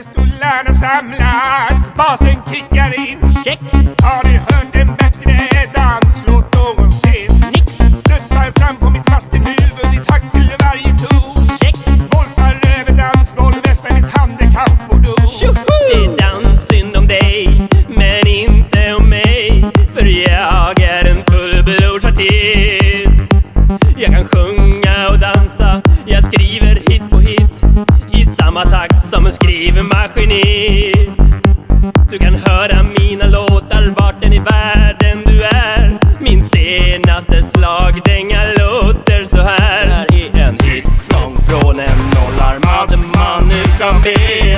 Stollarna samlas, basen kickar in. Check. Har ni hört en bättre danslåt någonsin? Nix. Studsar fram på mitt vattenhuvud i takt till varje ton. Check. Voltar över dansgolvet med ett handikappfordon. Det är danssynd om dig, men inte om mig. För jag är en fullblodsartist. Jag kan sjunga och dansa, jag skriver hit på hit i samma takt som en skrivmaskinist. Du kan höra mina låtar vart än i världen du är. Min senaste slagdänga låter så här. Det här är en hitsång från en nollarmad man utan ben.